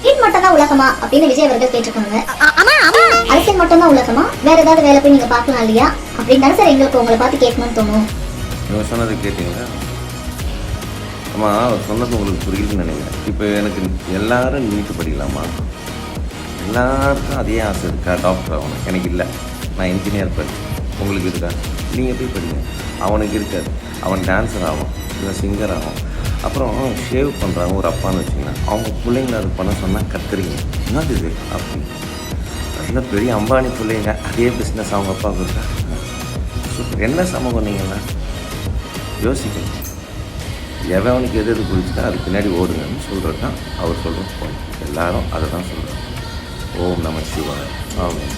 இது மட்டும் தான் உலகமா அப்படின்னு விஜய் அவர்கள் கேட்டிருக்காங்க. அரசியல் மட்டும் தான் உலகமா, வேற ஏதாவது வேலை போய் நீங்க பார்க்கலாம் இல்லையா அப்படின்னு தானே சார் எங்களுக்கு உங்களை பார்த்து கேட்கணும்னு தோணும். இவங்க சொன்னதை கேட்டீங்களா? ஆமாம், அவர் சொன்னது உங்களுக்கு புரியுதுன்னு நினைக்கிறேன். இப்போ எனக்கு எல்லாரும் நீட்டு படிக்கலாமா? எல்லாருக்கும் அதே ஆசை இருக்கா டாக்டர் ஆகணும்? எனக்கு இல்லை, நான் இன்ஜினியர் படித்தேன். உங்களுக்கு இருக்கா? நீங்கள் போய் படிங்க. அவனுக்கு இருக்காது, அவன் டான்ஸர் ஆகும், இல்லை சிங்கர் ஆகும். அப்புறம் ஷேவ் பண்ணுறாங்க ஒரு அப்பான்னு வச்சுங்கன்னா, அவங்க பிள்ளைங்கள அது பண்ண சொன்னால் கத்துறீங்க. என்னது இது அப்படி? அதில் பெரிய அம்பானி பிள்ளைங்க அதே பிஸ்னஸ் அவங்க அப்பாவுக்கு இருக்கா? சூப்பர். என்ன சமூகம் நீங்களா? யோசிக்கணும். எவனுக்கு எது எது பிடிச்சிட்டா அதுக்கு பின்னாடி ஓடுங்கன்னு சொல்கிறது தான் அவர் சொல்கிற பாயிண்ட். எல்லாரும் அதை தான் சொல்கிறாங்க. ஓம் நம சிவாய. ஆமாம்.